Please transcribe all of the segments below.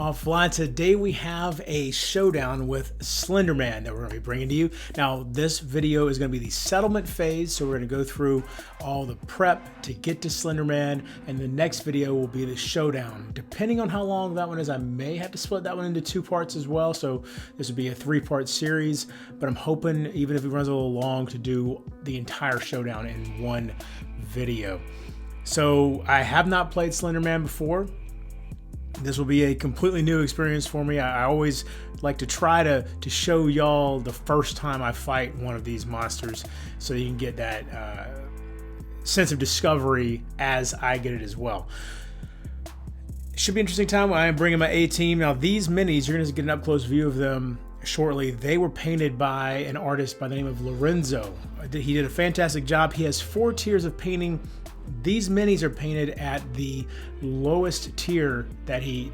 Offline. Today we have a showdown with Slenderman that we're going to be bringing to you. Now this video is going to be the settlement phase, so we're going to go through all the prep to get to Slenderman, and the next video will be the showdown. Depending on how long that one is, I may have to split that one into 2 parts as well, so this would be a 3-part series, but I'm hoping, even if it runs a little long, to do the entire showdown in one video. So I have not played Slenderman before. This will be a completely new experience for me. I always like to try to show y'all the first time I fight one of these monsters, so you can get that sense of discovery as I get it as well. Should be an interesting time. I am bringing my A team. Now these minis, you're going to get an up-close view of them shortly. They were painted by an artist by the name of Lorenzo. He did a fantastic job. He has 4 tiers of painting. These minis are painted at the lowest tier that he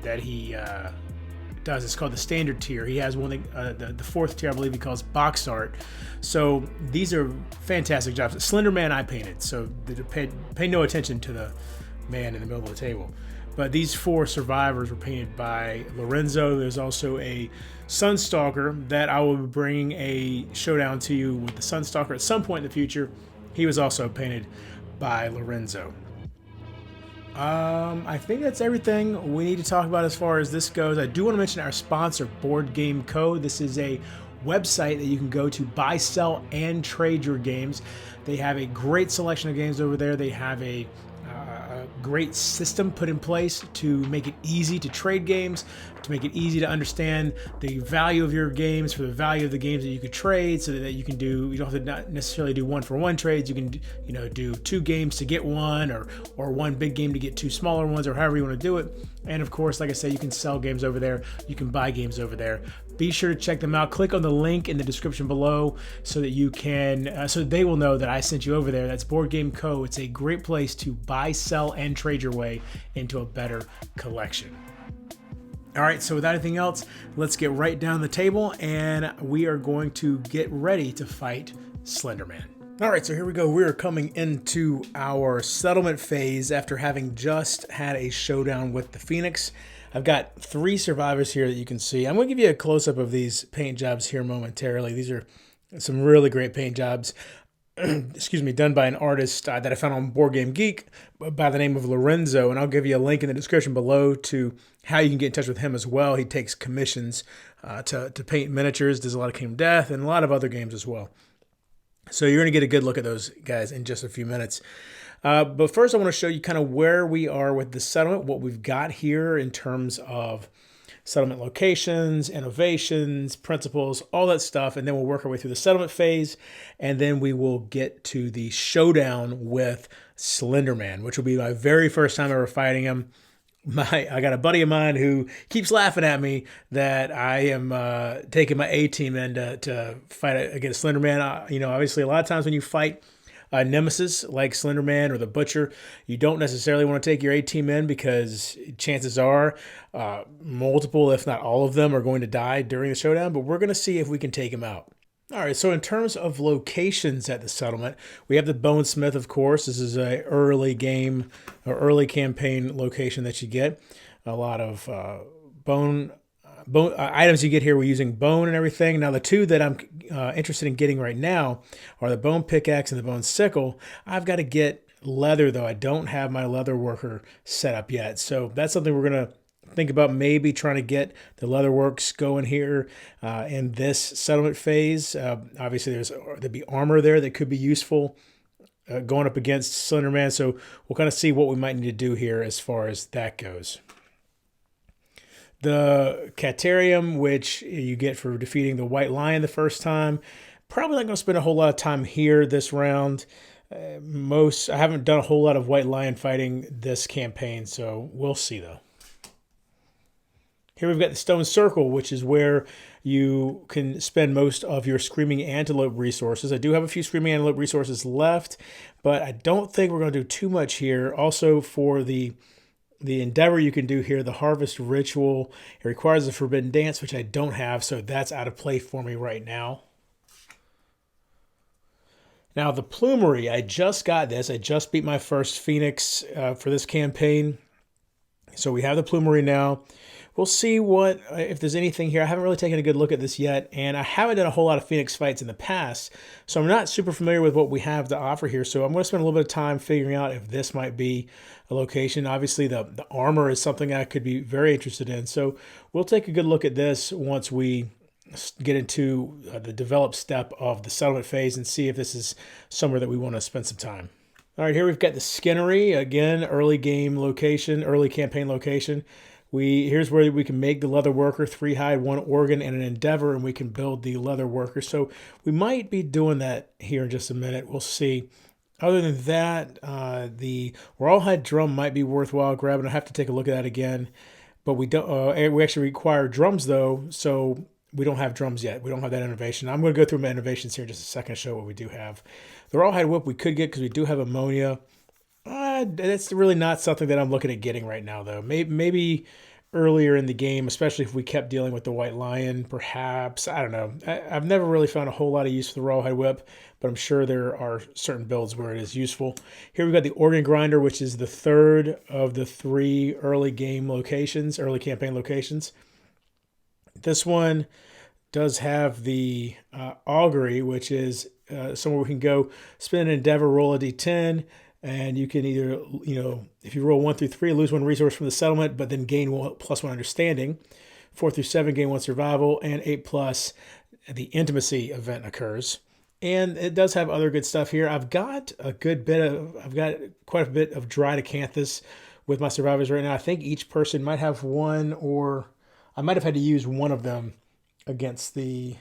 does. It's called the standard tier. He has one, the 4th tier, I believe he calls box art. So these are fantastic jobs. Slenderman I painted, so pay no attention to the man in the middle of the table. But these 4 survivors were painted by Lorenzo. There's also a Sunstalker that I will be bringing a showdown to you with the Sunstalker at some point in the future. He was also painted by Lorenzo. I think that's everything we need to talk about as far as this goes. I do want to mention our sponsor, Board Game Co. This is a website that you can go to buy, sell, and trade your games. They have a great selection of games over there. They have a great system put in place to make it easy to trade games, to make it easy to understand the value of your games for the value of the games that you could trade, so that you can do, you don't have to not necessarily do 1-for-1 trades. You can, do 2 games to get 1, or 1 big game to get 2 smaller ones, or however you want to do it. And of course, like I said, you can sell games over there. You can buy games over there. Be sure to check them out. Click on the link in the description below so that you can, so they will know that I sent you over there. That's Board Game Co. It's a great place to buy, sell, and trade your way into a better collection. All right, so without anything else, let's get right down the table, and we are going to get ready to fight Slenderman. All right, so here we go. We are coming into our settlement phase after having just had a showdown with the Phoenix. I've got 3 survivors here that you can see. I'm going to give you a close-up of these paint jobs here momentarily. These are some really great paint jobs, excuse me, done by an artist that I found on Board Game Geek by the name of Lorenzo, and I'll give you a link in the description below to how you can get in touch with him as well. He takes commissions to paint miniatures, does a lot of Kingdom Death, and a lot of other games as well. So you're going to get a good look at those guys in just a few minutes. But first I want to show you kind of where we are with the settlement, what we've got here in terms of settlement locations, innovations, principles, all that stuff. And then we'll work our way through the settlement phase. And then we will get to the showdown with Slenderman, which will be my very first time ever fighting him. I got a buddy of mine who keeps laughing at me that I am taking my A team in to fight against Slenderman. Obviously a lot of times when you fight nemesis like Slenderman or the Butcher, you don't necessarily want to take your A team in, because chances are multiple, if not all of them, are going to die during the showdown, but we're going to see if we can take him out. All right, so in terms of locations at the settlement, we have the Bonesmith, of course. This is a early game or early campaign location that you get. A lot of bone items you get here. We're using bone and everything. Now the 2 that I'm interested in getting right now are the bone pickaxe and the bone sickle. I've got to get leather though. I don't have my leather worker set up yet, so that's something we're gonna think about, maybe trying to get the leather works going here in this settlement phase. Obviously there'd be armor there that could be useful going up against Slenderman, so we'll kind of see what we might need to do here as far as that goes. The Catarium, which you get for defeating the White Lion the first time, probably not going to spend a whole lot of time here this round. I haven't done a whole lot of White Lion fighting this campaign, so we'll see though. Here we've got the Stone Circle, which is where you can spend most of your Screaming Antelope resources. I do have a few Screaming Antelope resources left, but I don't think we're going to do too much here. Also, for the endeavor you can do here, the Harvest Ritual, it requires a Forbidden Dance, which I don't have, so that's out of play for me right now. Now, the Plumery, I just got this. I just beat my first Phoenix for this campaign. So we have the Plumery now. We'll see what if there's anything here. I haven't really taken a good look at this yet, and I haven't done a whole lot of Phoenix fights in the past, so I'm not super familiar with what we have to offer here. So I'm going to spend a little bit of time figuring out if this might be a location. Obviously, the armor is something I could be very interested in. So we'll take a good look at this once we get into the develop step of the settlement phase and see if this is somewhere that we want to spend some time. All right, here we've got the Skinnery, again, early game location, early campaign location. Here's where we can make the leather worker, 3 hide, 1 organ, and an endeavor, and we can build the leather worker. So we might be doing that here in just a minute. We'll see. Other than that, the rawhide drum might be worthwhile grabbing. I have to take a look at that again. But we don't. We actually require drums though, so we don't have drums yet. We don't have that innovation. I'm going to go through my innovations here in just a second to show what we do have. The rawhide whip we could get because we do have ammonia. That's really not something that I'm looking at getting right now, though. Maybe earlier in the game, especially if we kept dealing with the white lion, perhaps. I don't know. I've never really found a whole lot of use for the rawhide whip, but I'm sure there are certain builds where it is useful. Here we've got the organ grinder, which is the 3rd of the 3 early game locations, early campaign locations. This one does have the augury, which is somewhere we can go spin an endeavor, roll a d10, and you can either, if you roll 1 through 3, lose 1 resource from the settlement, but then gain +1 understanding. 4 through 7, gain 1 survival, and 8+, the intimacy event occurs. And it does have other good stuff here. I've got quite a bit of dried acanthus with my survivors right now. I think each person might have one, or I might have had to use one of them against the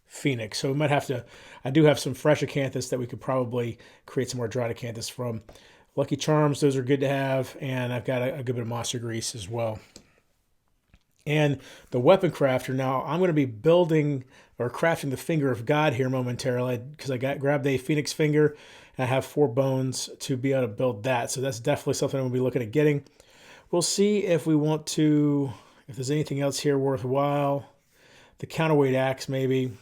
Phoenix. So we might have to, I do have some fresh acanthus that we could probably create some more dried acanthus from. Lucky Charms, those are good to have. And I've got a good bit of monster grease as well. And the weapon crafter, now I'm going to be building or crafting the finger of God here momentarily because I grabbed a Phoenix finger and I have 4 bones to be able to build that. So that's definitely something I'm going to be looking at getting. We'll see if we want to, if there's anything else here worthwhile. The counterweight axe, maybe.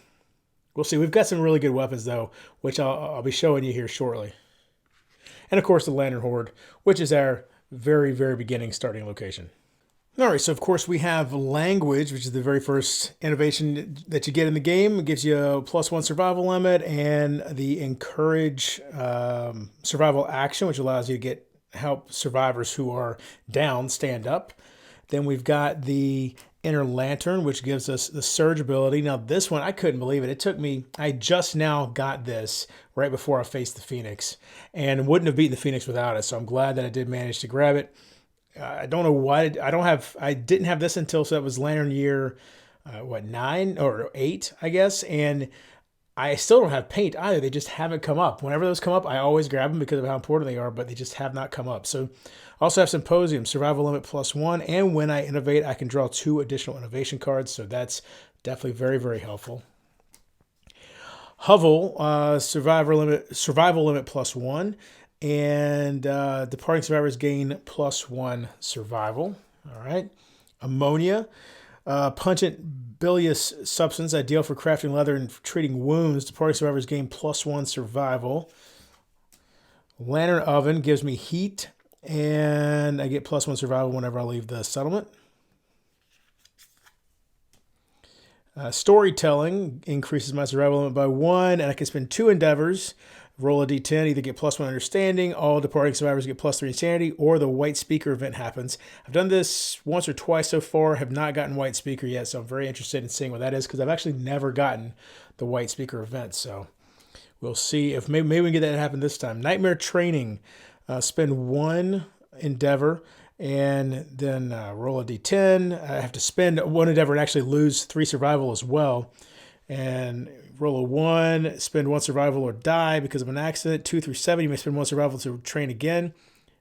We'll see. We've got some really good weapons, though, which I'll be showing you here shortly. And, of course, the Lantern Horde, which is our very, very beginning starting location. All right, so, of course, we have language, which is the very first innovation that you get in the game. It gives you a +1 survival limit and the encourage survival action, which allows you to help survivors who are down stand up. Then we've got the Inner Lantern, which gives us the surge ability. Now, this one, I couldn't believe it. It took me, I just now got this right before I faced the Phoenix and wouldn't have beaten the Phoenix without it. So I'm glad that I did manage to grab it. I don't know why I didn't have this until, so that was Lantern year, 9 or 8, I guess. And I still don't have paint either. They just haven't come up. Whenever those come up, I always grab them because of how important they are, but they just have not come up. So I also have Symposium, survival limit +1. And when I innovate, I can draw 2 additional innovation cards. So that's definitely very, very helpful. Hovel, survival limit +1. And departing survivors gain +1 survival. All right. Ammonia, pungent bilious substance, ideal for crafting leather and treating wounds. Departing survivors gain +1 survival. Lantern oven gives me heat, and I get +1 survival whenever I leave the settlement. Storytelling increases my survival limit by 1, and I can spend 2 endeavors. Roll a d10, either get +1 understanding, all departing survivors get +3 insanity, or the white speaker event happens. I've done this once or twice so far, have not gotten white speaker yet, so I'm very interested in seeing what that is because I've actually never gotten the white speaker event. So we'll see if maybe we can get that to happen this time. Nightmare training, spend 1 endeavor and then roll a d10. I have to spend 1 endeavor and actually lose 3 survival as well. And roll a 1, spend 1 survival or die because of an accident. 2 through 7, you may spend 1 survival to train again.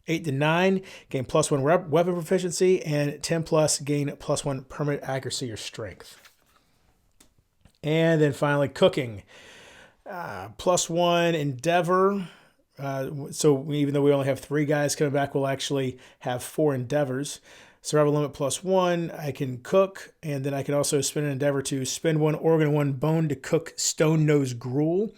8 to 9, gain +1 weapon proficiency. And 10+, gain +1 permanent accuracy or strength. And then finally, cooking. +1 endeavor. So even though we only have 3 guys coming back, we'll actually have 4 endeavors. Survival limit +1, I can cook, and then I can also spend an endeavor to spend 1 organ and 1 bone to cook stone nose gruel.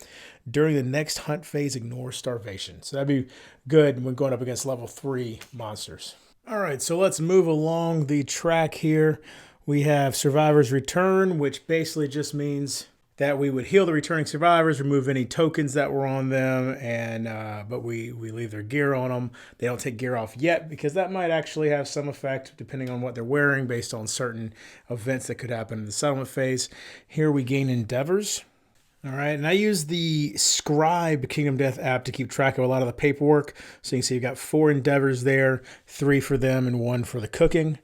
During the next hunt phase, ignore starvation. So that'd be good when going up against level 3 monsters. All right, so let's move along the track here. We have Survivor's Return, which basically just means that we would heal the returning survivors, remove any tokens that were on them, and but we leave their gear on them. They don't take gear off yet because that might actually have some effect depending on what they're wearing based on certain events that could happen in the settlement phase. Here we gain endeavors. All right, and I use the Scribe Kingdom Death app to keep track of a lot of the paperwork. So you can see you've got 4 endeavors there, 3 for them and 1 for the cooking.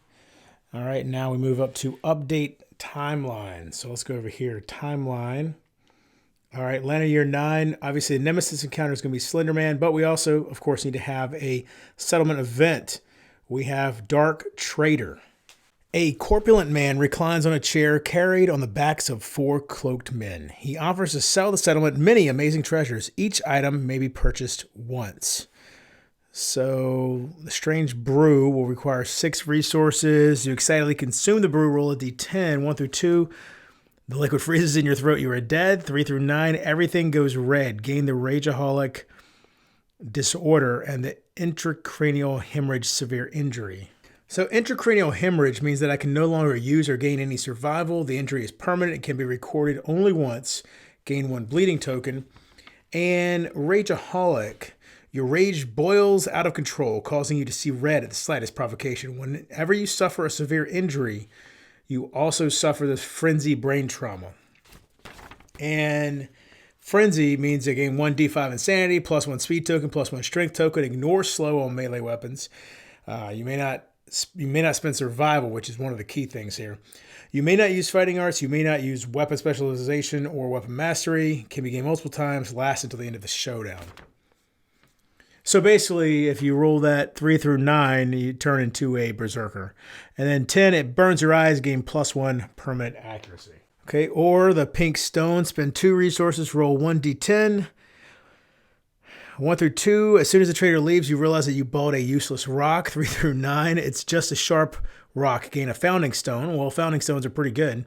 All right, now we move up to update timeline. So let's go over here, timeline. All right, Land of Year 9. Obviously, the Nemesis encounter is going to be Slenderman, but we also, of course, need to have a settlement event. We have Dark Trader. A corpulent man reclines on a chair carried on the backs of 4 cloaked men. He offers to sell the settlement many amazing treasures. Each item may be purchased once. So the strange brew will require 6 resources. You excitedly consume the brew, roll a d10, 1 through 2. The liquid freezes in your throat. You are dead. 3 through 9, everything goes red. Gain the rageaholic disorder and the intracranial hemorrhage severe injury. So intracranial hemorrhage means that I can no longer use or gain any survival. The injury is permanent. It can be recorded only once. Gain 1 bleeding token. And rageaholic, your rage boils out of control, causing you to see red at the slightest provocation. Whenever you suffer a severe injury, you also suffer this frenzy brain trauma. And frenzy means you gain 1 d5 insanity, plus 1 speed token, plus 1 strength token. Ignore slow on melee weapons. You may not spend survival, which is one of the key things here. You may not use fighting arts. You may not use weapon specialization or weapon mastery. Can be gained multiple times. Lasts until the end of the showdown. So basically, if you roll that 3 through 9, you turn into a berserker. And then 10, it burns your eyes, gain +1 permanent accuracy. Okay, or the pink stone, spend 2 resources, roll 1d10. 1 through 2, as soon as the trader leaves, you realize that you bought a useless rock. 3 through 9, it's just a sharp rock. Gain a founding stone. Well, founding stones are pretty good.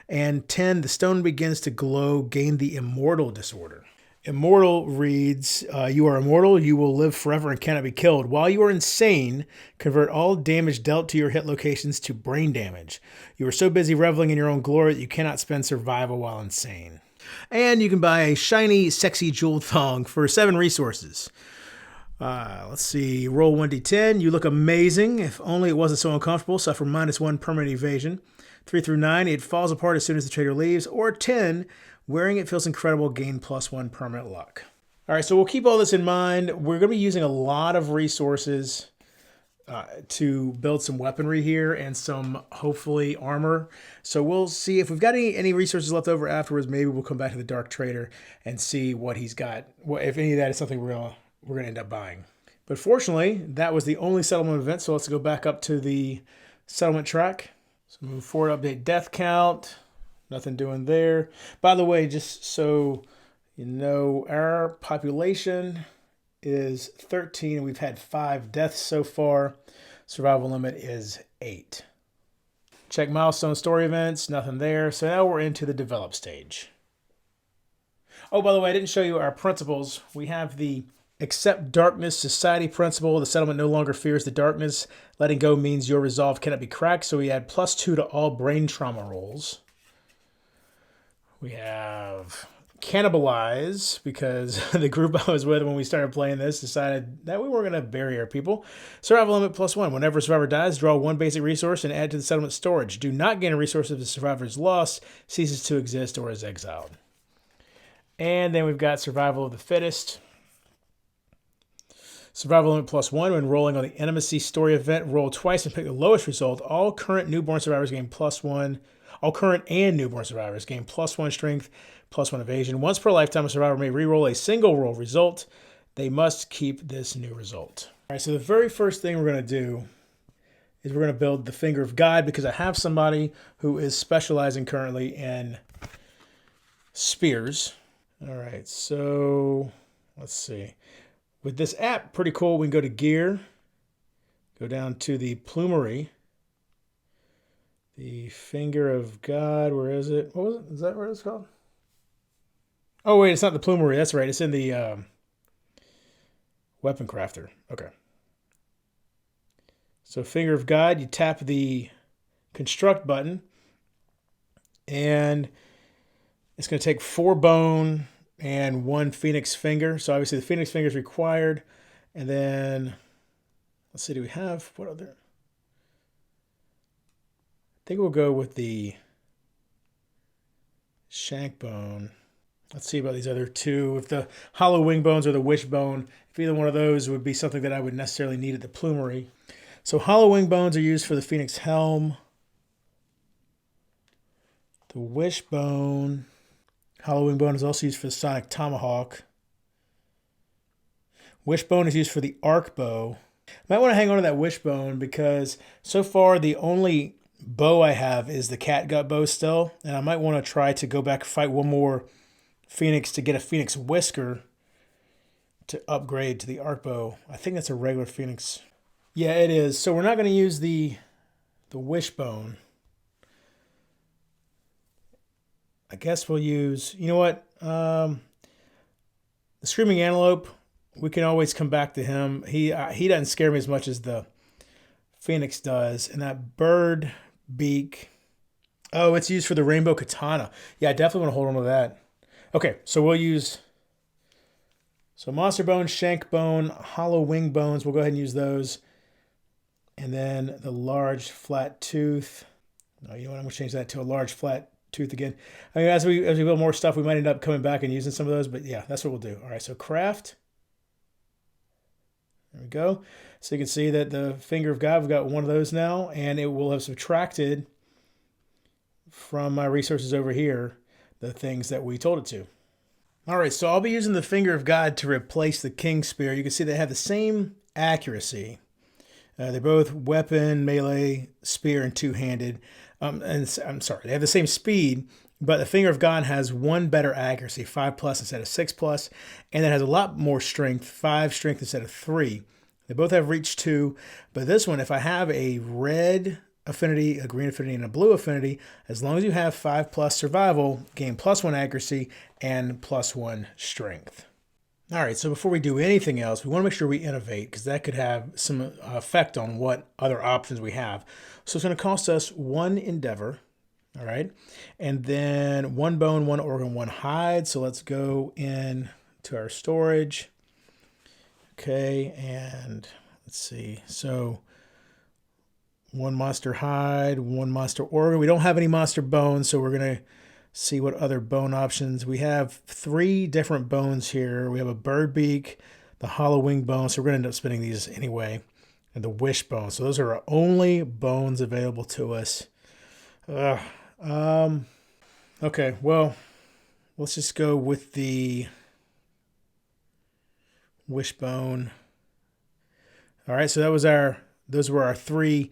And 10, the stone begins to glow. Gain the immortal disorder. Immortal reads, you are immortal, you will live forever and cannot be killed. While you are insane, convert all damage dealt to your hit locations to brain damage. You are so busy reveling in your own glory that you cannot spend survival while insane. And you can buy a shiny, sexy jeweled thong for 7 resources. Let's see, roll 1d10. You look amazing. If only it wasn't so uncomfortable. Suffer -1 permanent evasion. 3 through 9, it falls apart as soon as the trader leaves. Or 10, wearing it feels incredible. Gain +1 permanent luck. All right, so we'll keep all this in mind. We're going to be using a lot of resources to build some weaponry here and some, hopefully, armor. So we'll see if we've got any resources left over afterwards. Maybe we'll come back to the Dark Trader and see what he's got. If any of that is something we're going to end up buying. But fortunately, that was the only settlement event. So let's go back up to the settlement track. So move forward, update death count. Nothing doing there. By the way, just so you know, our population is 13, and we've had 5 deaths so far. Survival limit is 8. Check milestone story events, nothing there. So now we're into the develop stage. Oh, by the way, I didn't show you our principles. We have the accept darkness society principle. The settlement no longer fears the darkness. Letting go means your resolve cannot be cracked. So we add +2 to all brain trauma rolls. We have cannibalize, because the group I was with when we started playing this decided that we weren't going to bury our people. Survival limit +1. Whenever a survivor dies, draw 1 basic resource and add to the settlement storage. Do not gain a resource if the survivor is lost, ceases to exist, or is exiled. And then we've got survival of the fittest. Survival limit +1. When rolling on the intimacy story event, roll twice and pick the lowest result. All current newborn survivors gain +1. All current and newborn survivors gain +1 strength, +1 evasion. Once per lifetime, a survivor may re-roll a single roll result. They must keep this new result. All right, so the very first thing we're going to do is we're going to build the Finger of God, because I have somebody who is specializing currently in spears. All right, so let's see. With this app, pretty cool. We can go to gear, go down to the plumery. The Finger of God, where is it? What was it? Is that what it's called? Oh, wait, it's not the plumery. That's right. It's in the weapon crafter. Okay. So Finger of God, you tap the construct button, and it's going to take 4 bone and 1 phoenix finger. So obviously the phoenix finger is required. And then, let's see, do we have, what other? I think we'll go with the shank bone. Let's see about these other 2. If the hollow wing bones or the wishbone, if either one of those would be something that I would necessarily need at the plumery. So hollow wing bones are used for the phoenix helm. The wishbone, hollow wing bone is also used for the sonic tomahawk. Wishbone is used for the arc bow. Might want to hang on to that wishbone because so far the only bow I have is the catgut bow still, and I might want to try to go back and fight one more phoenix to get a phoenix whisker to upgrade to the arc bow. I think that's a regular phoenix. Yeah, it is. So we're not going to use the wishbone. I guess we'll use, you know what? The screaming antelope, we can always come back to him. He doesn't scare me as much as the phoenix does. And that bird beak, oh, it's used for the rainbow katana. Yeah, I definitely want to hold on to that. Okay, so we'll use, so monster bone, shank bone, hollow wing bones. We'll go ahead and use those. And then the large flat tooth. No, you know what? I'm going to change that to a large flat tooth again. I mean, as we build more stuff, we might end up coming back and using some of those, but yeah, that's what we'll do. All right, so craft. There we go. So you can see that the Finger of God, we've got one of those now, and it will have subtracted from my resources over here the things that we told it to. All right, so I'll be using the Finger of God to replace the King Spear. You can see they have the same accuracy. They're both weapon, melee, spear, and two-handed. And I'm sorry, they have the same speed, but the Finger of God has 1 better accuracy, 5+ instead of 6+, and it has a lot more strength, 5 strength instead of 3. They both have reach 2, but this one, if I have a red affinity, a green affinity, and a blue affinity, as long as you have 5+ survival, gain +1 accuracy and +1 strength. All right, so before we do anything else, we want to make sure we innovate because that could have some effect on what other options we have. So it's going to cost us 1 endeavor, all right? And then 1 bone, 1 organ, 1 hide. So let's go in to our storage. Okay, and let's see. So 1 monster hide, 1 monster organ. We don't have any monster bones, so we're going to see what other bone options. We have 3 different bones here. We have a bird beak, the hollow wing bone, so we're going to end up spinning these anyway, and the wishbone. So those are our only bones available to us. Okay, well, let's just go with the wishbone. All right, so those were our 3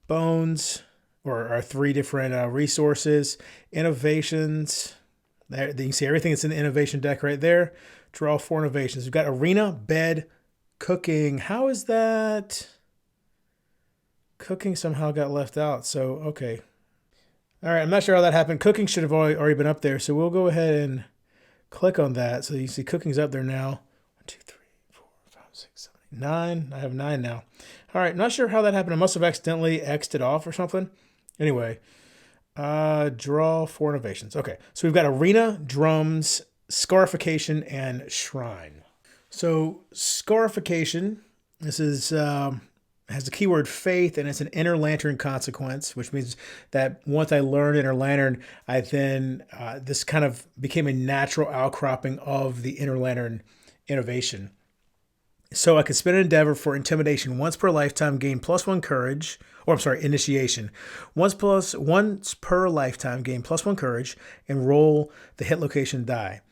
bones, or our 3 different resources. Innovations. There, you can see everything that's in the innovation deck right there. Draw 4 innovations. We've got arena, bed, cooking. How is that? Cooking somehow got left out. So, okay. All right, I'm not sure how that happened. Cooking should have already been up there. So we'll go ahead and click on that. So you see cooking's up there now. 1, 2, 3, 4, 5, 6, 7, 8, 9. I have 9 now. All right, not sure how that happened. I must have accidentally X'd it off or something. Anyway, draw 4 innovations. Okay, so we've got arena, drums, scarification, and shrine. So scarification, this is has the keyword faith, and it's an inner lantern consequence, which means that once I learned inner lantern, I then this kind of became a natural outcropping of the inner lantern innovation. So I could spend an endeavor for intimidation once per lifetime, gain +1 courage, or I'm sorry, initiation. Once per lifetime, gain +1 courage, and roll the hit location die.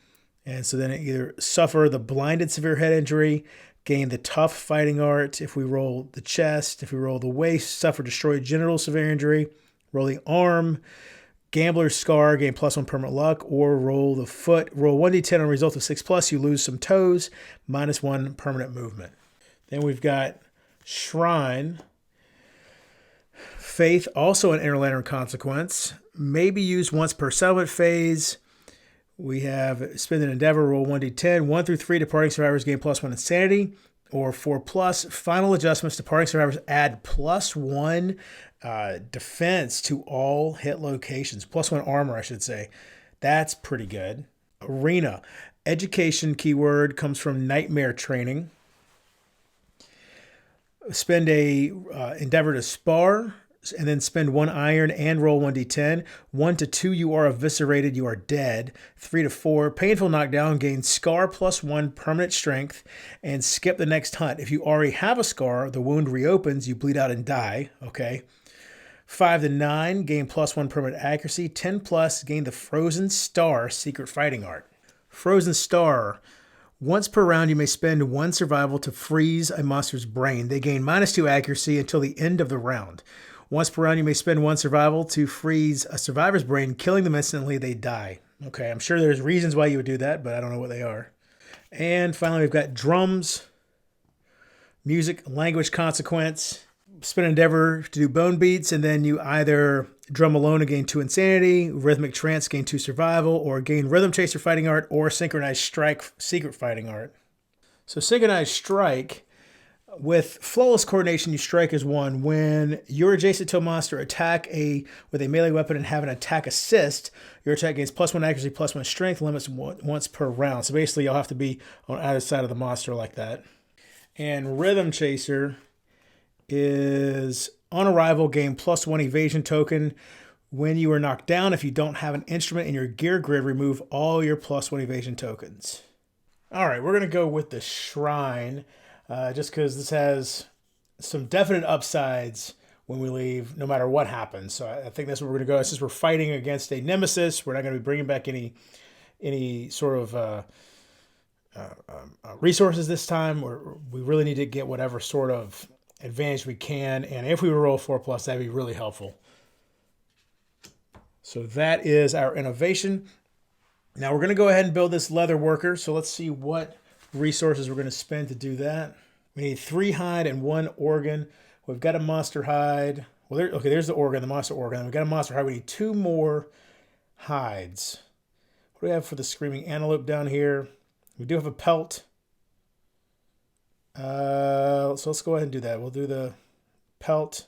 And so then either suffer the blinded severe head injury, gain the tough fighting art. If we roll the chest, if we roll the waist, suffer destroyed genital severe injury, roll the arm, gambler's scar, gain +1 permanent luck, or roll the foot, roll 1d10 on a result of 6+, you lose some toes, -1 permanent movement. Then we've got shrine. Faith, also an inner lantern consequence, may be used once per settlement phase. We have spend an endeavor, roll 1d10, 1 through 3 departing survivors gain +1 insanity. Or 4 plus, final adjustments to parting survivors add +1 defense to all hit locations. +1 armor, I should say. That's pretty good. Arena. Education keyword comes from nightmare training. Spend a endeavor to spar, and then spend 1 iron and roll 1d10. 1 to 2, you are eviscerated, you are dead. 3 to 4, painful knockdown, gain scar +1 permanent strength, and skip the next hunt. If you already have a scar, the wound reopens, you bleed out and die. Okay. 5 to 9, gain +1 permanent accuracy. 10 plus, gain the Frozen Star secret fighting art. Frozen Star. Once per round, you may spend 1 survival to freeze a monster's brain. They gain -2 accuracy until the end of the round. Once per round, you may spend 1 survival to freeze a survivor's brain, killing them instantly. They die. Okay, I'm sure there's reasons why you would do that, but I don't know what they are. And finally, we've got drums, music, language consequence. Spend an endeavor to do bone beats, and then you either drum alone and gain 2 insanity, rhythmic trance gain 2 survival, or gain rhythm chaser fighting art, or synchronized strike secret fighting art. So synchronized strike, with flawless coordination, you strike as 1. When you're adjacent to a monster, attack with a melee weapon and have an attack assist, your attack gains +1 accuracy, +1 strength, limits once per round. So basically, you'll have to be on either side of the monster like that. And rhythm chaser is on arrival, gain +1 evasion token. When you are knocked down, if you don't have an instrument in your gear grid, remove all your +1 evasion tokens. All right, we're going to go with the Shrine, just because this has some definite upsides when we leave, no matter what happens. So I think that's where we're going to go. Since we're fighting against a nemesis, we're not going to be bringing back any sort of resources this time. We really need to get whatever sort of advantage we can, and if we roll 4 plus, that'd be really helpful. So that is our innovation. Now we're going to go ahead and build this leather worker. So let's see what resources we're going to spend to do that. We need 3 hide and 1 organ. We've got a monster hide. Well, there's the organ, the monster organ. We've got a monster hide. We need 2 more hides. What do we have for the screaming antelope down here? We do have a pelt. So let's go ahead and do that. We'll do the pelt.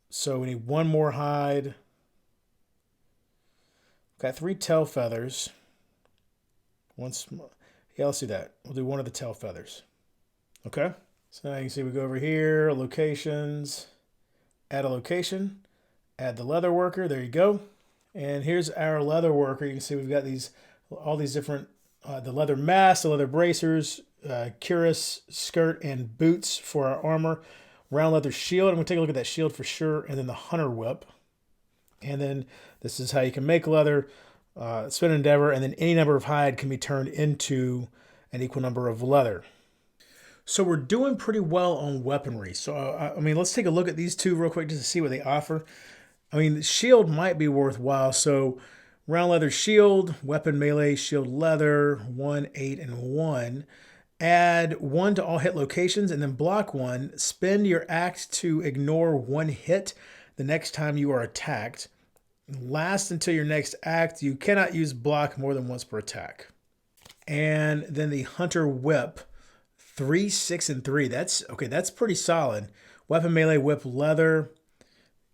So we need 1 more hide. Got 3 tail feathers. Yeah, let's do that. We'll do 1 of the tail feathers. Okay. So now you can see we go over here, locations, add a location, add the leather worker. There you go. And here's our leather worker. You can see we've got all these different, the leather mask, the leather bracers, cuirass, skirt, and boots for our armor. Round leather shield. I'm going to take a look at that shield for sure. And then the hunter whip. And then this is how you can make leather. Spend an endeavor, and then any number of hide can be turned into an equal number of leather. So we're doing pretty well on weaponry. So, I mean, let's take a look at these 2 real quick just to see what they offer. I mean, the shield might be worthwhile. So round leather shield, weapon melee, shield leather, 1, 8, and 1. Add 1 to all hit locations, and then block 1. Spend your act to ignore 1 hit the next time you are attacked. Last until your next act. You cannot use block more than once per attack. And then the hunter whip, 3, 6, and 3. That's pretty solid. Weapon melee, whip leather.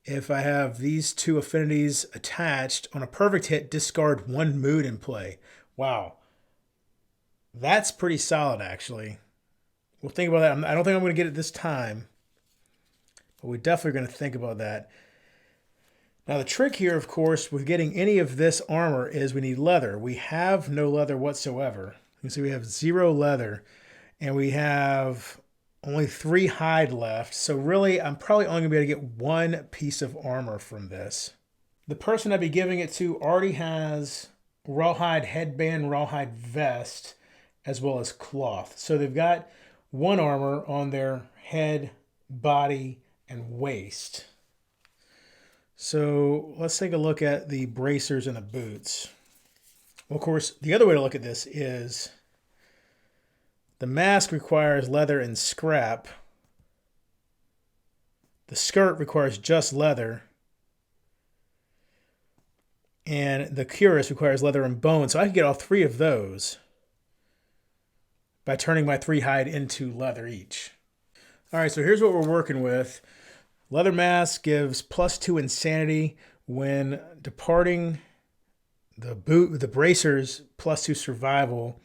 If I have these 2 affinities attached, on a perfect hit, discard 1 mood in play. Wow. That's pretty solid, actually. We'll think about that. I don't think I'm going to get it this time, but we're definitely going to think about that. Now, the trick here, of course, with getting any of this armor is we need leather. We have no leather whatsoever. You can see we have 0 leather, and we have only 3 hide left. So really, I'm probably only going to be able to get 1 piece of armor from this. The person I'd be giving it to already has rawhide headband, rawhide vest, as well as cloth. So they've got 1 armor on their head, body, and waist. So let's take a look at the bracers and the boots. Well, of course, the other way to look at this is the mask requires leather and scrap. The skirt requires just leather. And the cuirass requires leather and bone. So I could get all 3 of those. by turning my 3 hide into leather each. All right, so here's what we're working with. Leather mask gives +2 insanity when departing. The bracers +2 survival.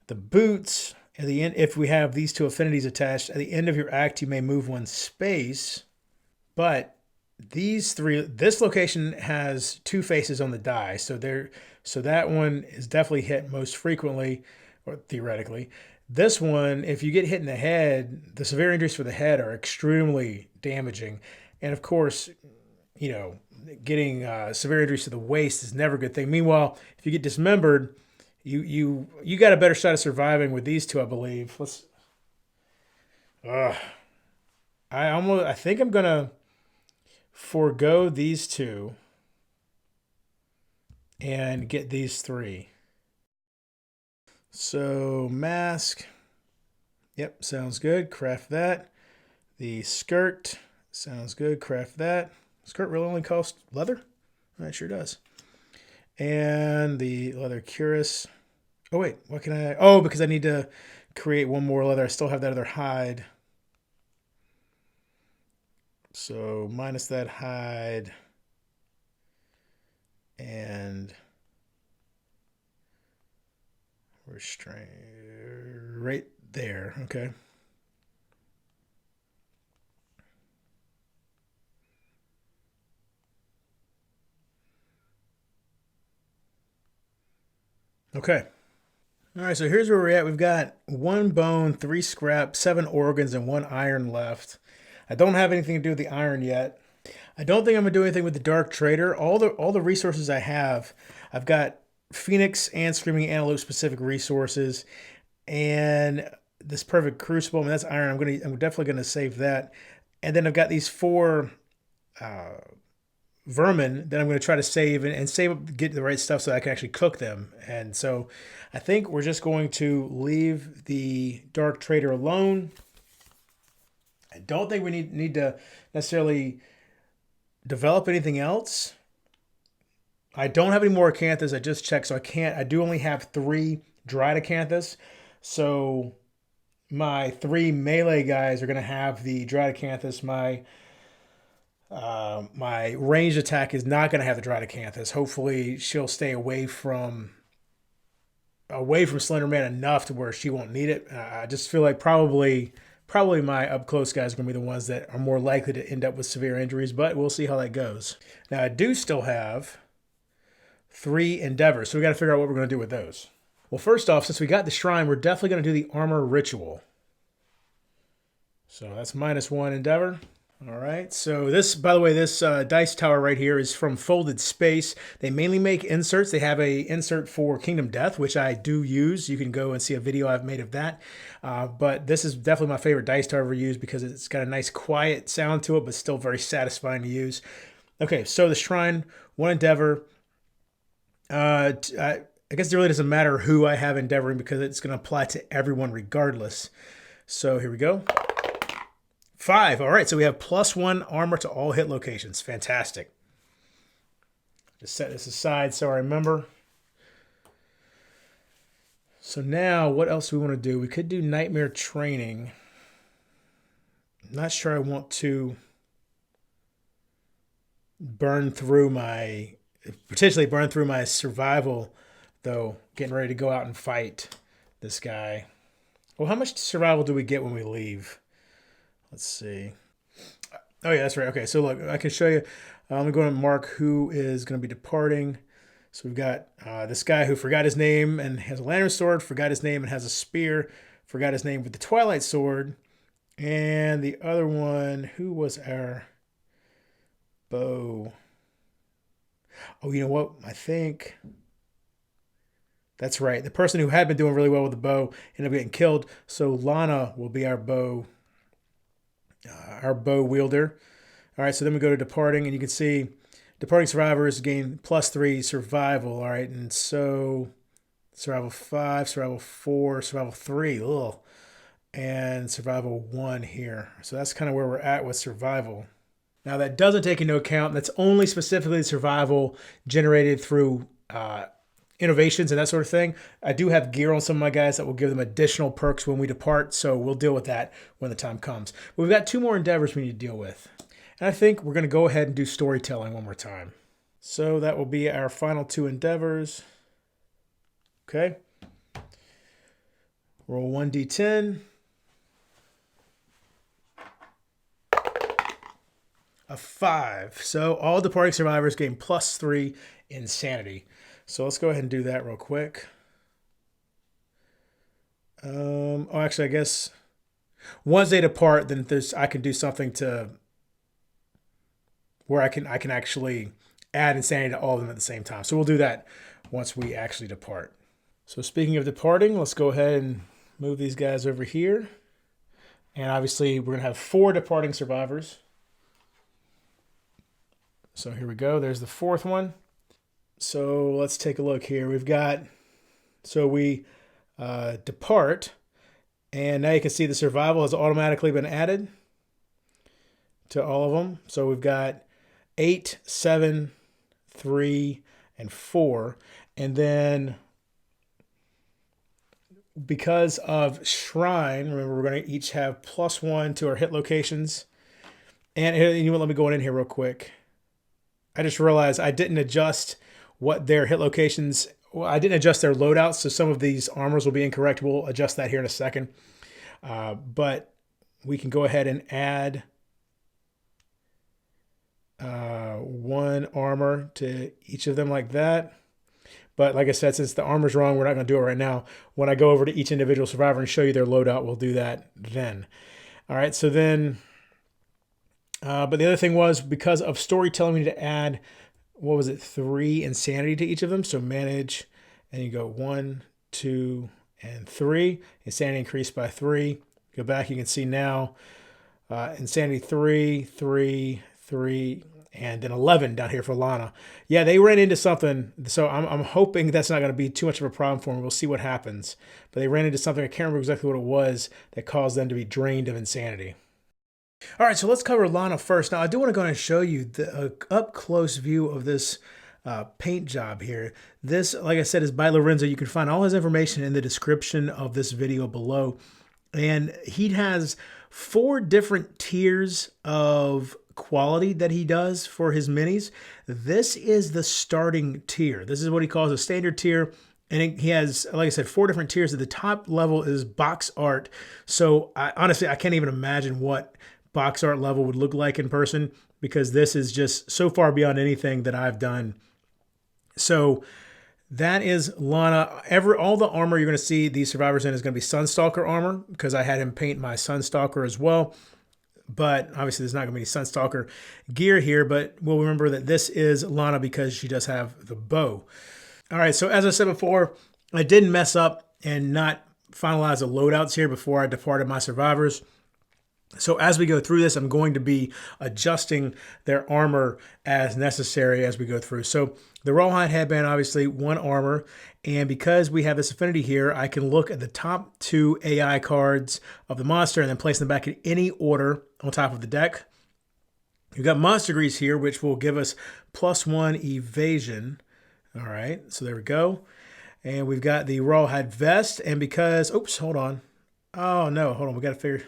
The boots at the end, if we have these 2 affinities attached, at the end of your act you may move 1 space. But these 3, this location has 2 faces on the die, so that one is definitely hit most frequently, or theoretically. This one, if you get hit in the head, the severe injuries for the head are extremely damaging, and of course, you know, getting severe injuries to the waist is never a good thing. Meanwhile, if you get dismembered, you got a better shot of surviving with these 2, I believe. I think I'm gonna forego these 2 and get these 3. So mask, yep, sounds good. Craft that. The skirt sounds good. Craft that. Skirt really only costs leather? It sure does. And the leather cuirass. Oh wait, what can I? Oh, because I need to create 1 more leather. I still have that other hide. So minus that hide and restrain right there. Okay. Okay. All right, so here's where we're at. We've got 1 bone, 3 scrap, 7 organs, and 1 iron left. I don't have anything to do with the iron yet. I don't think I'm gonna do anything with the Dark Trader. All the resources I have, I've got Phoenix and Screaming Antelope specific resources, and this perfect crucible. I mean, that's iron. I'm definitely gonna save that. And then I've got these 4 vermin that I'm going to try to save and save, get the right stuff so I can actually cook them. And so I think we're just going to leave the Dark Trader alone. I don't think we need to necessarily develop anything else. I don't have any more acanthus. I just checked, so I do only have 3 dried acanthus. So my 3 melee guys are going to have the dried acanthus. My ranged attack is not going to have the dried acanthus. Hopefully she'll stay away from Slenderman enough to where she won't need it. I just feel like probably my up close guys are going to be the ones that are more likely to end up with severe injuries, but we'll see how that goes. Now I do still have 3 endeavors, so we got to figure out what we're going to do with those. Well, first off, since we got the shrine, we're definitely going to do the armor ritual. So that's -1 endeavor. All right, so this, by the way, this dice tower right here is from Folded Space. They mainly make inserts. They have a insert for Kingdom Death, which I do use. You can go and see a video I've made of that. But this is definitely my favorite dice tower I've ever used because it's got a nice quiet sound to it, but still very satisfying to use. Okay, so the shrine, 1 endeavor. I guess it really doesn't matter who I have endeavoring because it's going to apply to everyone regardless. So here we go. 5. All right, so we have +1 armor to all hit locations. Fantastic. Just set this aside so I remember. So now, what else do we want to do? We could do nightmare training. I'm not sure I want to potentially burn through my survival, though, getting ready to go out and fight this guy. Well, how much survival do we get when we leave? Let's see. Oh, yeah, that's right. Okay, so look, I can show you. I'm going to go and mark who is going to be departing. So we've got this guy who forgot his name and has a lantern sword, forgot his name and has a spear, forgot his name with the Twilight Sword. And the other one, who was our bow? Oh, you know what? I think that's right. The person who had been doing really well with the bow ended up getting killed. So Lana will be our bow wielder. All right, so then we go to departing, and you can see departing survivors gain +3 survival. All right, and so survival 5, survival 4, survival 3, ugh, and survival 1 here. So that's kind of where we're at with survival. Now that doesn't take into account, that's only specifically survival generated through innovations and that sort of thing. I do have gear on some of my guys that will give them additional perks when we depart, so we'll deal with that when the time comes. But we've got 2 more endeavors we need to deal with. And I think we're going to go ahead and do storytelling one more time. So that will be our final 2 endeavors. Okay. Roll 1d10. A 5. So all departing survivors gain +3 insanity. So let's go ahead and do that real quick. Oh, actually, I guess once they depart, then I can do something to where I can actually add insanity to all of them at the same time. So we'll do that once we actually depart. So speaking of departing, let's go ahead and move these guys over here. And obviously, we're going to have 4 departing survivors. So here we go. There's the 4th one. So let's take a look here. We've got, so we depart, and now you can see the survival has automatically been added to all of them. So we've got 8, 7, 3, and 4. And then because of Shrine, remember we're going to each have +1 to our hit locations. And you know, let me go in here real quick. I just realized I didn't adjust what their hit locations, well, I didn't adjust their loadouts, so some of these armors will be incorrect. We'll adjust that here in a second. But we can go ahead and add 1 armor to each of them like that. But like I said, since the armor's wrong, we're not going to do it right now. When I go over to each individual survivor and show you their loadout, we'll do that then. All right, so then... but the other thing was, because of storytelling, we need to add, 3 insanity to each of them. So manage, and you go 1, 2, and 3. Insanity increased by 3. Go back, you can see now insanity 3, 3, 3, and then 11 down here for Lana. Yeah, they ran into something, so I'm hoping that's not going to be too much of a problem for them. We'll see what happens. But they ran into something, I can't remember exactly what it was, that caused them to be drained of insanity. All right, so let's cover Lana first. Now, I do want to go ahead and show you the up-close view of this paint job here. This, like I said, is by Lorenzo. You can find all his information in the description of this video below. And he has 4 different tiers of quality that he does for his minis. This is the starting tier. This is what he calls a standard tier. And he has, like I said, 4 different tiers. At the top level is box art. So honestly, I can't even imagine what box art level would look like in person, because this is just so far beyond anything that I've done. So that is Lana. All the armor you're going to see these survivors in is going to be Sunstalker armor, because I had him paint my Sunstalker as well. But obviously there's not going to be any Sunstalker gear here, but we'll remember that this is Lana because she does have the bow. All right, so as I said before, I didn't mess up and not finalize the loadouts here before I departed my survivors. So as we go through this, I'm going to be adjusting their armor as necessary as we go through. So the Rawhide Headband, obviously 1 armor. And because we have this affinity here, I can look at the top 2 AI cards of the monster and then place them back in any order on top of the deck. We've got Monster Grease here, which will give us +1 evasion. All right, so there we go. And we've got the Rawhide Vest. And because, oops, hold on. Oh, no, hold on. We got to figure...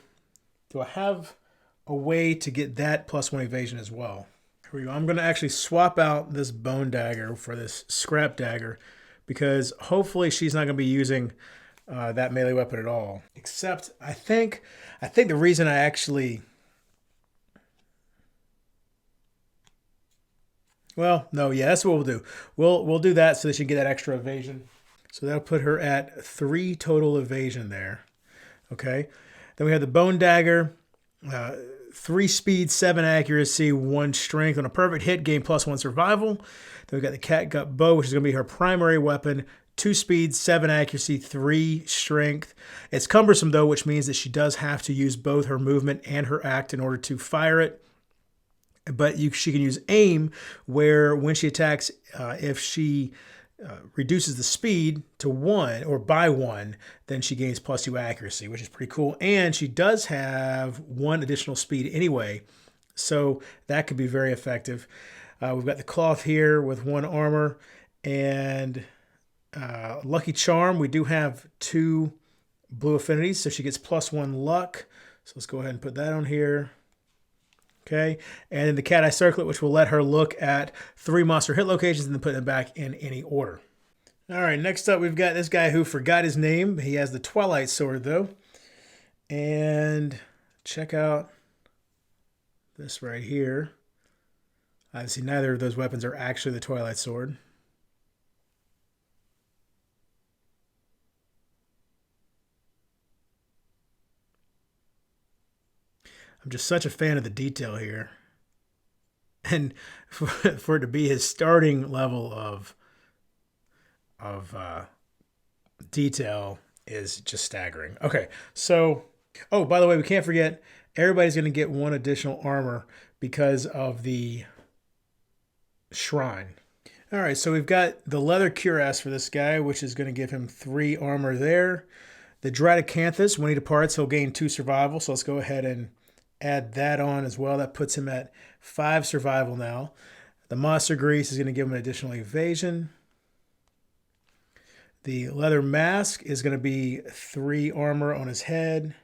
Do I have a way to get that +1 evasion as well? Here we go. I'm going to actually swap out this bone dagger for this scrap dagger, because hopefully she's not going to be using that melee weapon at all. Except I think the reason I actually... Well, no, yeah, that's what we'll do. We'll do that so that she can get that extra evasion. So that'll put her at 3 total evasion there. Okay. Then we have the Bone Dagger, 3 speed, 7 accuracy, 1 strength. On a perfect hit, gain +1 survival. Then we've got the Catgut Bow, which is going to be her primary weapon. 2 speed, 7 accuracy, 3 strength. It's cumbersome, though, which means that she does have to use both her movement and her act in order to fire it. But she can use aim, where when she attacks, if she... reduces the speed to 1 or by 1, then she gains +2 accuracy, which is pretty cool. And she does have 1 additional speed anyway, so that could be very effective. We've got the Cloth here with 1 armor, and Lucky Charm, we do have 2 blue affinities, so she gets +1 luck. So let's go ahead and put that on here. Okay, and then the Cat Eye Circlet, which will let her look at 3 monster hit locations and then put them back in any order. All right, next up we've got this guy who forgot his name. He has the Twilight Sword though. And check out this right here. Obviously neither of those weapons are actually the Twilight Sword. I'm just such a fan of the detail here. And for it to be his starting level of detail is just staggering. Okay, so, oh, by the way, we can't forget, everybody's going to get 1 additional armor because of the shrine. All right, so we've got the leather cuirass for this guy, which is going to give him 3 armor there. The Dradacanthus, when he departs, he'll gain 2 survival, so let's go ahead and add that on as well. That puts him at 5 survival now. The Monster Grease is going to give him an additional evasion. The leather mask is going to be 3 armor on his head.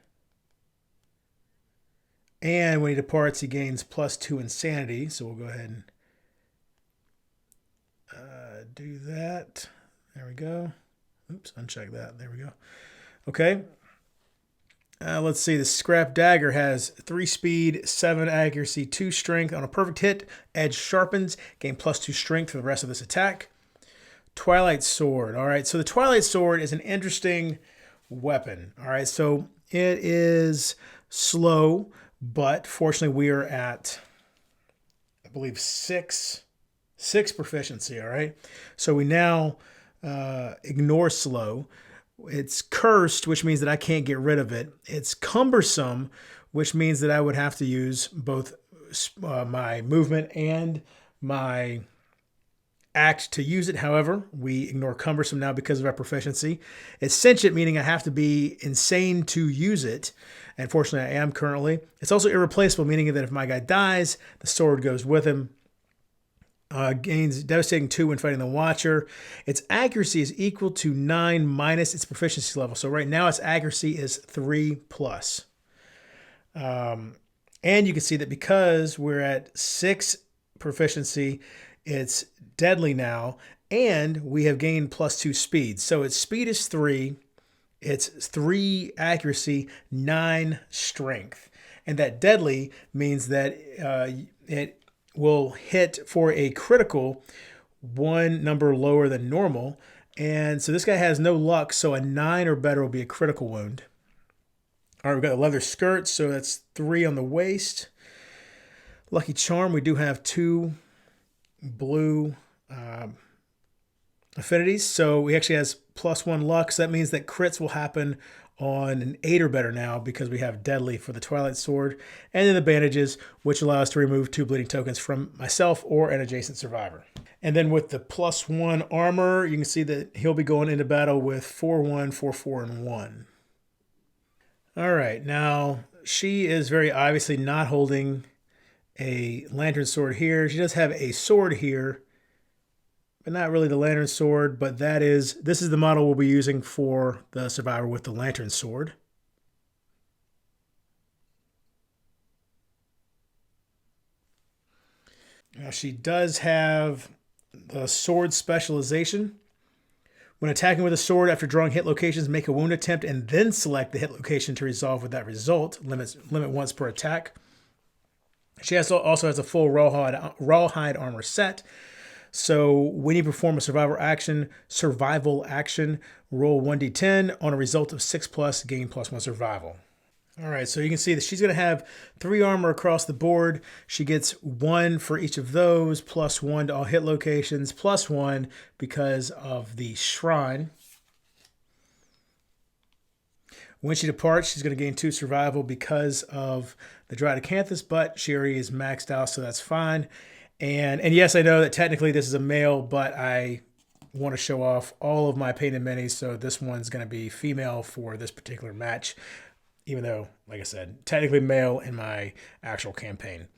And when he departs, he gains +2 insanity. So we'll go ahead and do that. There we go. Oops, uncheck that. There we go. Okay. Let's see. The Scrap Dagger has 3 speed, 7 accuracy, 2 strength. On a perfect hit, edge sharpens. Gain +2 strength for the rest of this attack. Twilight Sword. All right, so the Twilight Sword is an interesting weapon. All right, so it is slow, but fortunately we are at, I believe, 6 proficiency. All right, so we now ignore slow. It's cursed, which means that I can't get rid of it. It's cumbersome, which means that I would have to use both my movement and my act to use it. However, we ignore cumbersome now because of our proficiency. It's sentient, meaning I have to be insane to use it. And fortunately, I am currently. It's also irreplaceable, meaning that if my guy dies, the sword goes with him. Gains devastating 2 when fighting the Watcher. Its accuracy is equal to 9 minus its proficiency level. So right now its accuracy is 3+. And you can see that because we're at 6 proficiency, it's deadly now, and we have gained +2 speed. So its speed is 3, it's 3 accuracy, 9 strength. And that deadly means that it will hit for a critical 1 number lower than normal. And so this guy has no luck, so a 9 or better will be a critical wound. All right, we've got a leather skirt, so that's 3 on the waist. Lucky Charm, we do have 2 blue affinities, so he actually has +1 luck, so that means that crits will happen on an 8 or better now because we have deadly for the Twilight Sword. And then the bandages, which allow us to remove 2 bleeding tokens from myself or an adjacent survivor. And then with the +1 armor, you can see that he'll be going into battle with 4-1, 4-4, and 1. All right, now she is very obviously not holding a lantern sword here. She does have a sword here, but not really the lantern sword, but this is the model we'll be using for the survivor with the lantern sword. Now she does have the sword specialization. When attacking with a sword after drawing hit locations, make a wound attempt and then select the hit location to resolve with that result. Limit once per attack. She also has a full rawhide armor set. So when you perform a survival action, roll 1d10 on a result of 6+, gain +1 survival. All right, so you can see that she's going to have 3 armor across the board. She gets 1 for each of those, +1 to all hit locations, +1 because of the shrine. When she departs, she's going to gain 2 survival because of the Dradacanthus, but she already is maxed out, so that's fine. And yes, I know that technically this is a male, but I want to show off all of my painted minis, so this one's going to be female for this particular match, even though, like I said, technically male in my actual campaign.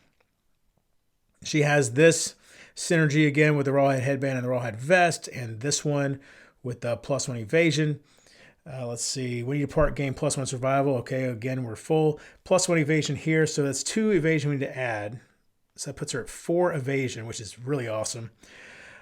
She has this synergy again with the rawhide headband and the rawhide vest, and this one with the +1 evasion. Let's see, when you depart, gain +1 survival. Okay, again, we're full. +1 evasion here, so that's 2 evasion we need to add. So that puts her at 4 evasion, which is really awesome.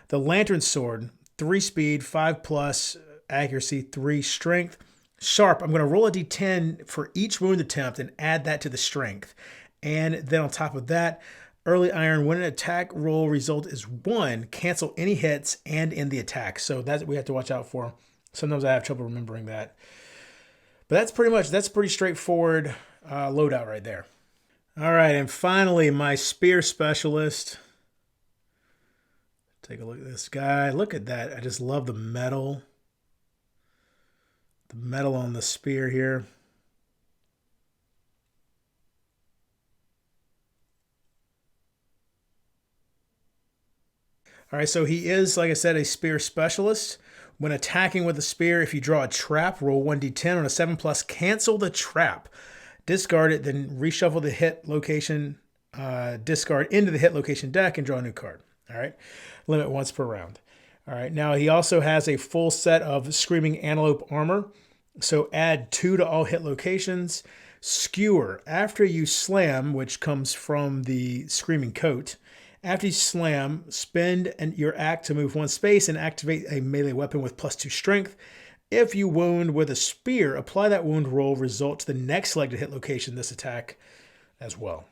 The Lantern Sword, 3 speed, 5+ accuracy, 3 strength. Sharp, I'm going to roll a d10 for each wound attempt and add that to the strength. And then on top of that, early iron, when an attack roll result is 1, cancel any hits and end the attack. So that's what we have to watch out for. Sometimes I have trouble remembering that. But that's pretty straightforward loadout right there. All right, and finally, my spear specialist. Take a look at this guy. Look at that. I just love the metal. The metal on the spear here. All right, so he is, like I said, a spear specialist. When attacking with a spear, if you draw a trap, roll 1d10 on a 7+, cancel the trap. Discard it, then reshuffle the hit location, discard into the hit location deck and draw a new card. All right, limit once per round. All right, now he also has a full set of Screaming Antelope armor. So add 2 to all hit locations. Skewer, after you slam, which comes from the Screaming Coat. After you slam, spend your act to move 1 space and activate a melee weapon with +2 strength. If you wound with a spear, apply that wound roll result to the next selected hit location this attack as well.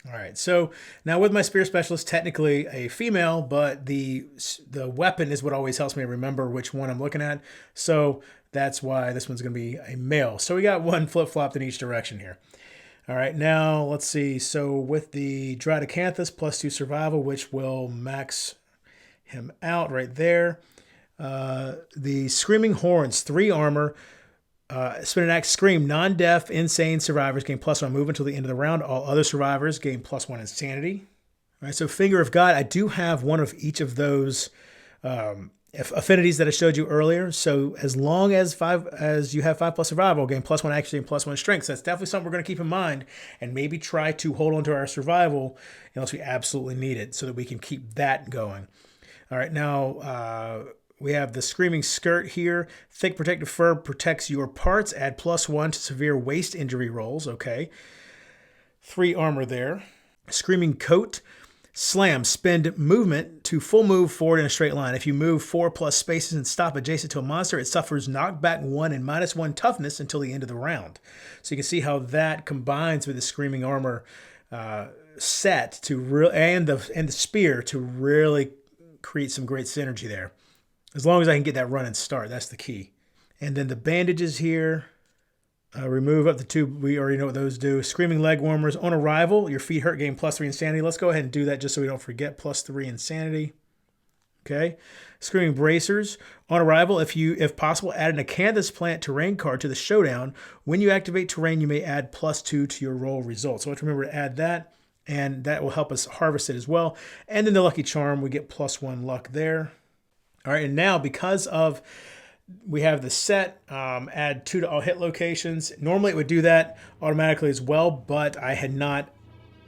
All right, so now with my spear specialist, technically a female, but the weapon is what always helps me remember which one I'm looking at. So that's why this one's going to be a male. So we got 1 flip-flopped in each direction here. All right, now let's see. So with the Dradocanthus, +2 survival, which will max him out right there. The Screaming Horns, 3 armor. Spin an act, scream. Non-deaf, insane survivors gain +1 move until the end of the round. All other survivors gain +1 insanity. All right, so Finger of God, I do have one of each of those affinities that I showed you earlier. So as long as you have 5+ survival, gain +1 accuracy and +1 strength. So that's definitely something we're going to keep in mind and maybe try to hold on to our survival unless we absolutely need it so that we can keep that going. All right, now we have the Screaming Skirt here. Thick protective fur protects your parts. Add +1 to severe waist injury rolls. Okay. 3 armor there. Screaming Coat. Slam. Spend movement to full move forward in a straight line. If you move 4+ spaces and stop adjacent to a monster, it suffers knockback 1 and -1 toughness until the end of the round. So you can see how that combines with the Screaming Armor set to and the spear to really create some great synergy there. As long as I can get that run and start, that's the key. And then the bandages here. Remove up to 2. We already know what those do. Screaming Leg Warmers. On arrival, your feet hurt, gain +3 insanity. Let's go ahead and do that just so we don't forget. +3 insanity. Okay. Screaming Bracers. On arrival, if possible, add an Acanthus Plant terrain card to the showdown. When you activate terrain, you may add +2 to your roll result. So let's remember to add that, and that will help us harvest it as well. And then the Lucky Charm, we get +1 luck there. All right, and now because of we have the set, add 2 to all hit locations. Normally it would do that automatically as well, but I had not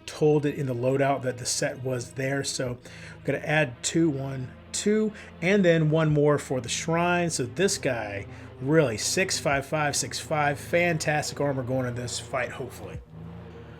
told it in the loadout that the set was there. So I'm going to add 2, 1, 2, and then 1 more for the shrine. So this guy, really 655, 6'5", fantastic armor going in this fight, hopefully.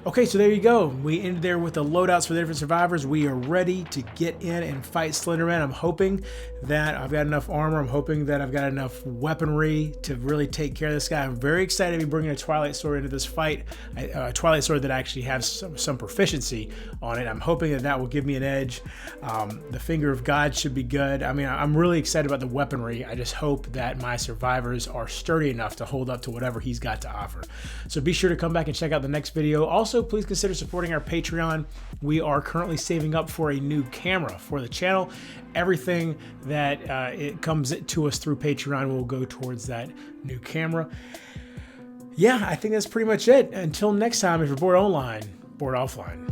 Okay, so there you go. We ended there with the loadouts for the different survivors. We are ready to get in and fight Slenderman. I'm hoping that I've got enough armor. I'm hoping that I've got enough weaponry to really take care of this guy. I'm very excited to be bringing a Twilight Sword into this fight. A Twilight Sword that actually has some proficiency on it. I'm hoping that that will give me an edge. The Finger of God should be good. I mean, I'm really excited about the weaponry. I just hope that my survivors are sturdy enough to hold up to whatever he's got to offer. So be sure to come back and check out the next video. Also, please consider supporting our Patreon. We are currently saving up for a new camera for the channel. Everything that it comes to us through Patreon will go towards that new camera. Yeah, I think that's pretty much it. Until next time, if you're bored online, bored offline.